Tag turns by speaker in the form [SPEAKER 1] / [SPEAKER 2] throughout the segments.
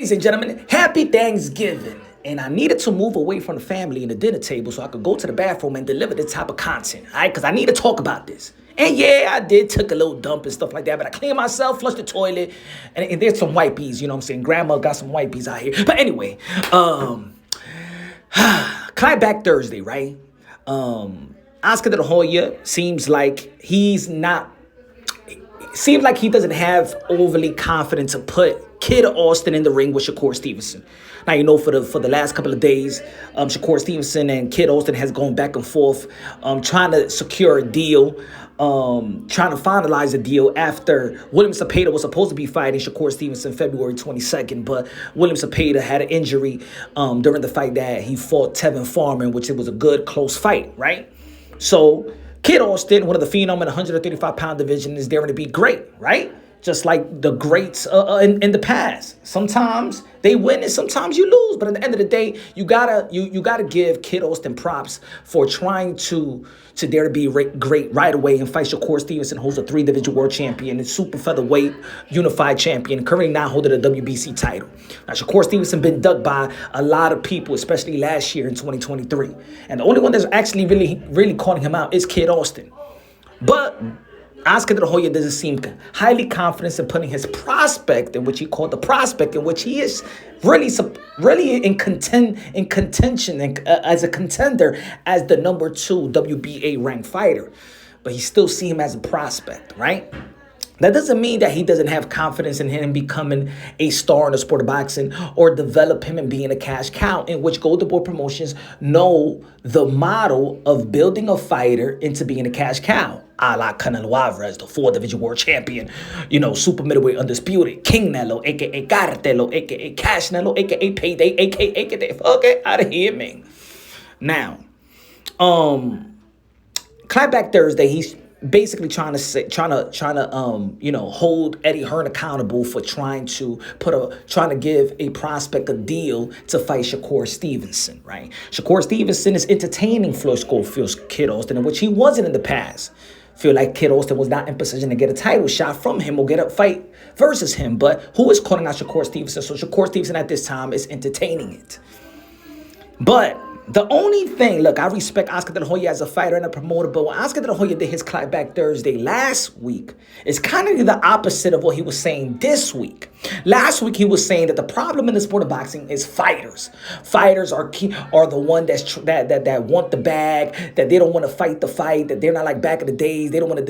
[SPEAKER 1] Ladies and gentlemen, happy Thanksgiving. And I needed to move away from the family and the dinner table so I could go to the bathroom and deliver this type of content, all right? Because I need to talk about this. And yeah, I did took a little dump and stuff like that, but I cleaned myself, flushed the toilet, and there's some wipies, you know what I'm saying? Grandma got some wipies out here. But anyway, Back Thursday, right? Oscar de la Hoya seems like he doesn't have overly confidence to put Kid Austin in the ring with Shakur Stevenson. Now, for the last couple of days, Shakur Stevenson and Kid Austin has gone back and forth, trying to secure a deal, trying to finalize a deal after William Cepeda was supposed to be fighting Shakur Stevenson February 22nd, but William Cepeda had an injury during the fight that he fought Tevin Farmer, in which it was a good, close fight, right? So Kid Austin, one of the phenom in the 135-pound division, is there to be great, right? Just like the greats in the past. Sometimes they win and sometimes you lose. But at the end of the day, you gotta give Kid Austin props for trying to dare to be great right away and fight Shakur Stevenson, who's a 3-division world champion and super featherweight unified champion, currently now holding the WBC title. Now, Shakur Stevenson been ducked by a lot of people, especially last year in 2023. And the only one that's actually really calling him out is Kid Austin. But Oscar de la Hoya doesn't seem highly confident in putting his prospect, in which he called the prospect, in which he is really in contention as a contender as the number 2 WBA ranked fighter. But he still see him as a prospect, right? That doesn't mean that he doesn't have confidence in him becoming a star in the sport of boxing or develop him and being a cash cow, in which Golden Boy Promotions know the model of building a fighter into being a cash cow. A la Canelo Alvarez, the 4-division world champion, super middleweight undisputed, King Nello, a.k.a. Cartelo, a.k.a. Cash Nello, a.k.a. Payday, a.k.a. Get the fuck out of here, man. Now, Back Thursday, he's basically trying to hold Eddie Hearn accountable for trying to give a prospect a deal to fight Shakur Stevenson, right? Shakur Stevenson is entertaining Floyd Schofield's Kid Austin, in which he wasn't in the past. Feel like Kid Austin was not in position to get a title shot from him or get a fight versus him. But who is calling out Shakur Stevenson? So Shakur Stevenson at this time is entertaining it. But the only thing, look, I respect Oscar de la Hoya as a fighter and a promoter, but when Oscar de la Hoya did his Back Thursday last week, it's kind of the opposite of what he was saying this week. Last week, he was saying that the problem in the sport of boxing is fighters. Fighters are the one that want the bag, that they don't want to fight the fight, that they're not like back in the days. They don't want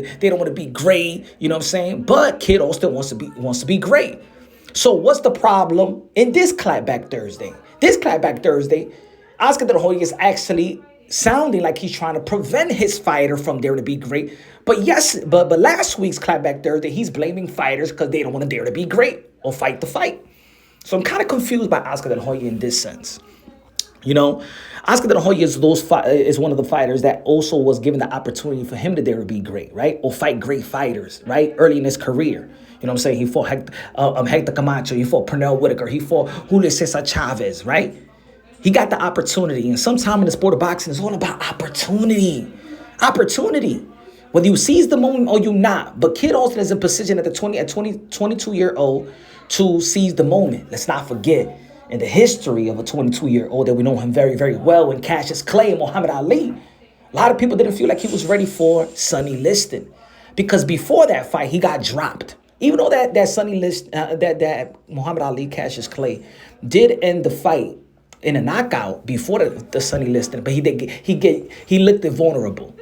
[SPEAKER 1] to be great. You know what I'm saying? But Kid Austin wants to be great. So what's the problem in this Back Thursday? This Back Thursday, Oscar de la Hoya is actually sounding like he's trying to prevent his fighter from daring to be great. But last week's Back Thursday, he's blaming fighters because they don't want to dare to be great or fight the fight. So I'm kind of confused by Oscar de la Hoya in this sense. Oscar de la Hoya is one of the fighters that also was given the opportunity for him to dare to be great, right? Or fight great fighters, right? Early in his career. You know what I'm saying? He fought Hector Camacho. He fought Pernell Whitaker. He fought Julio Cesar Chavez, right? He got the opportunity. And sometime in the sport of boxing, it's all about opportunity. Opportunity. Whether you seize the moment or you not. But Kid Austin is in position at 22-year-old to seize the moment. Let's not forget, in the history of a 22-year-old that we know him very, very well, in Cassius Clay and Muhammad Ali, a lot of people didn't feel like he was ready for Sonny Liston. Because before that fight, he got dropped. Even though that Sonny Liston, that Muhammad Ali, Cassius Clay did end the fight in a knockout before the Sonny Liston, but he looked vulnerable.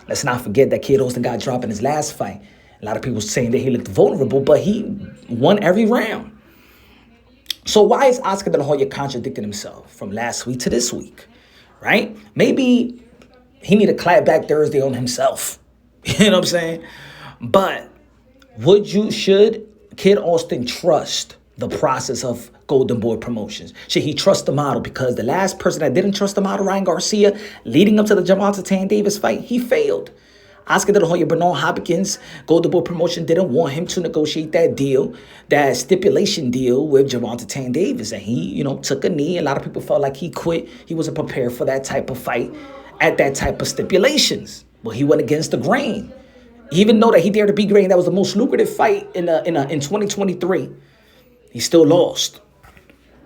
[SPEAKER 1] Let's not forget that Kid Austin got dropped in his last fight. A lot of people saying that he looked vulnerable, but he won every round. So why is Oscar de la Hoya contradicting himself from last week to this week, right? Maybe he need a Back Thursday on himself. You know what I'm saying? But should Kid Austin trust the process of Golden Boy Promotions? Should he trust the model? Because the last person that didn't trust the model, Ryan Garcia, leading up to the Gervonta Tank Davis fight, he failed. Oscar de la Hoya, Bernard Hopkins, Golden Boy Promotion didn't want him to negotiate that deal, that stipulation deal with Gervonta Tank Davis. And he, took a knee. A lot of people felt like he quit. He wasn't prepared for that type of fight at that type of stipulations. Well, he went against the grain. Even though that he dared to be great, and that was the most lucrative fight in 2023, he still lost.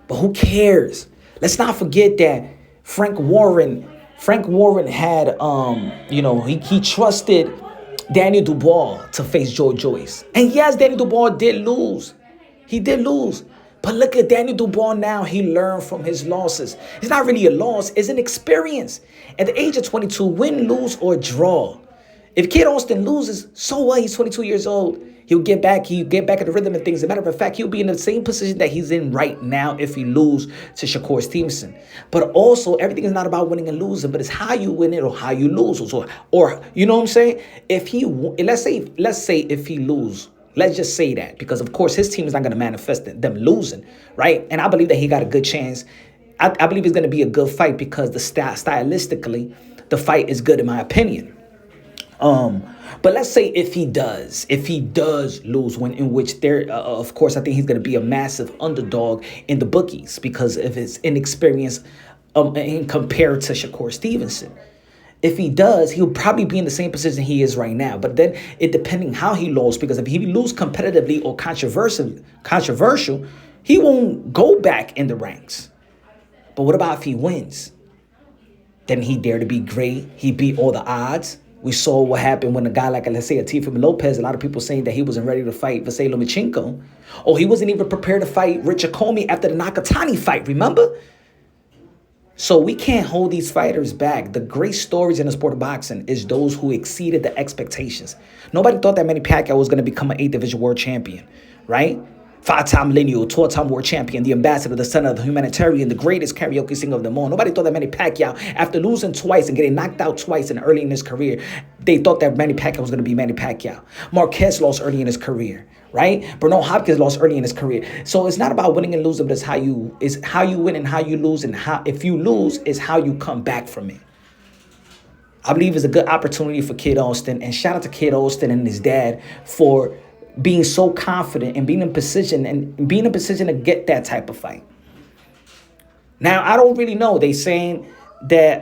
[SPEAKER 1] But who cares? Let's not forget that Frank Warren had he trusted Daniel Dubois to face Joe Joyce. And yes, Daniel Dubois did lose. He did lose. But look at Daniel Dubois now. He learned from his losses. It's not really a loss. It's an experience. At the age of 22, win, lose, or draw. If Kid Austin loses, so what? He's 22 years old. He'll get back. He'll get back in the rhythm of things. As a matter of fact, he'll be in the same position that he's in right now if he lose to Shakur Stevenson. But also, everything is not about winning and losing, but it's how you win it or how you lose. Or you know what I'm saying? Let's say if he lose. Let's just say that, because of course his team is not going to manifest them losing, right? And I believe that he got a good chance. I believe it's going to be a good fight because stylistically, the fight is good in my opinion. But let's say if he does lose, in which of course, I think he's going to be a massive underdog in the bookies because of his inexperience in compared to Shakur Stevenson. If he does, he'll probably be in the same position he is right now. But then it depending how he loses, because if he loses competitively or controversial, he won't go back in the ranks. But what about if he wins? Then he dared to be great. He beat all the odds. We saw what happened when a guy like, let's say, a Teofimo Lopez, a lot of people saying that he wasn't ready to fight Vasily Lomachenko, or he wasn't even prepared to fight Richard Comey after the Nakatani fight, remember? So we can't hold these fighters back. The great stories in the sport of boxing is those who exceeded the expectations. Nobody thought that Manny Pacquiao was going to become an 8th division world champion, right? 5-time lineal, 12-time world champion, the ambassador, the son of the humanitarian, the greatest karaoke singer of them all. Nobody thought that Manny Pacquiao, after losing twice and getting knocked out twice early in his career, they thought that Manny Pacquiao was going to be Manny Pacquiao. Marquez lost early in his career, right? Bernal Hopkins lost early in his career. So it's not about winning and losing, but it's how you win and how you lose, and how if you lose is how you come back from it. I believe it's a good opportunity for Kid Austin, and shout out to Kid Austin and his dad for being so confident and being in position to get that type of fight. Now, I don't really know. They saying that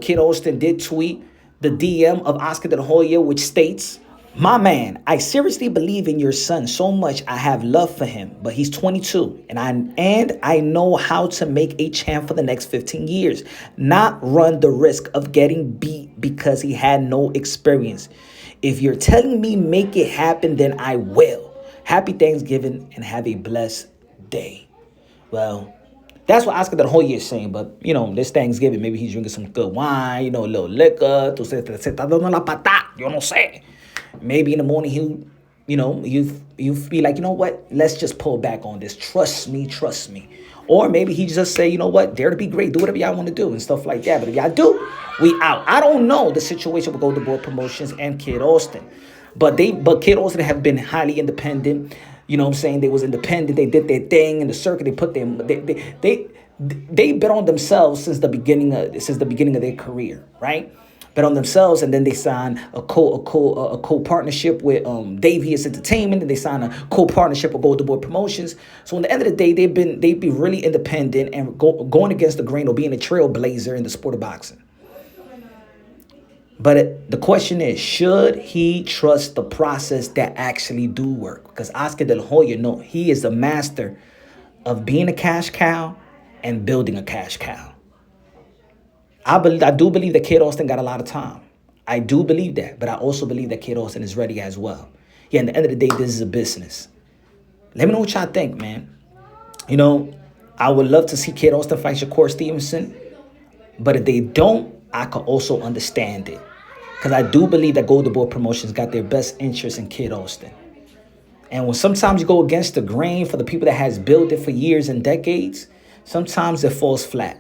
[SPEAKER 1] Kid Austin did tweet the DM of Oscar De La Hoya, which states, "My man, I seriously believe in your son so much. I have love for him, but he's 22, and I know how to make a champ for the next 15 years, not run the risk of getting beat because he had no experience. If you're telling me make it happen, then I will. Happy Thanksgiving and have a blessed day." Well, that's what Oscar De La Hoya is saying. But, this Thanksgiving, maybe he's drinking some good wine, a little liquor. Se está dando la pata. Yo no sé. Maybe in the morning you be like, you know what? Let's just pull back on this. Trust me. Or maybe he just say, you know what? Dare to be great. Do whatever y'all want to do and stuff like that. But if y'all do, we out. I don't know the situation with Golden Boy Promotions and Kid Austin. But Kid Austin have been highly independent. You know what I'm saying? They was independent. They did their thing in the circuit. They put them. They bet on themselves since the beginning of their career, right? Bet on themselves, and then they signed a co-partnership with Davies Entertainment, and they signed a co-partnership with Golden Boy Promotions. So in the end of the day, they'd be really independent and going against the grain or being a trailblazer in the sport of boxing. But the question is, should he trust the process that actually do work? Because Oscar De La Hoya, no, he is the master of being a cash cow and building a cash cow. I do believe that Kid Austin got a lot of time. I do believe that, but I also believe that Kid Austin is ready as well. Yeah, at the end of the day, this is a business. Let me know what y'all think, man. I would love to see Kid Austin fight Shakur Stevenson, but if they don't, I could also understand it. Because I do believe that Golden Boy Promotions got their best interest in Kid Austin. And when sometimes you go against the grain for the people that has built it for years and decades, sometimes it falls flat.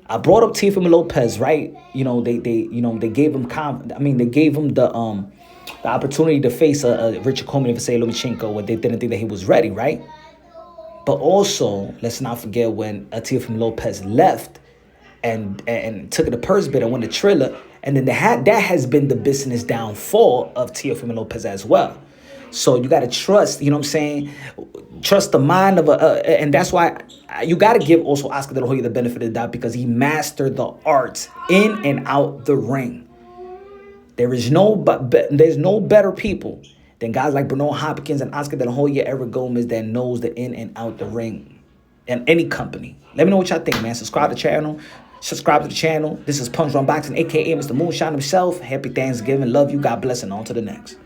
[SPEAKER 1] I brought up Teofimo Lopez, right? They gave him the opportunity to face a Richard Comey and Vasily Lomachenko when they didn't think that he was ready, right? But also, let's not forget when Teofimo Lopez left and took the purse bid and won the Triller, and then that has been the business downfall of Teofimo Lopez as well. So you got to trust, trust the mind of and that's why you got to give also Oscar De La Hoya the benefit of the doubt, because he mastered the arts in and out the ring. There's no better people than guys like Bernal Hopkins and Oscar De La Hoya, Eric Gomez, that knows the in and out the ring. and any company. Let me know what y'all think, man. Subscribe to the channel. Subscribe to the channel. This is Punch Unboxing, aka Mr. Moonshine himself. Happy Thanksgiving. Love you. God bless, and on to the next.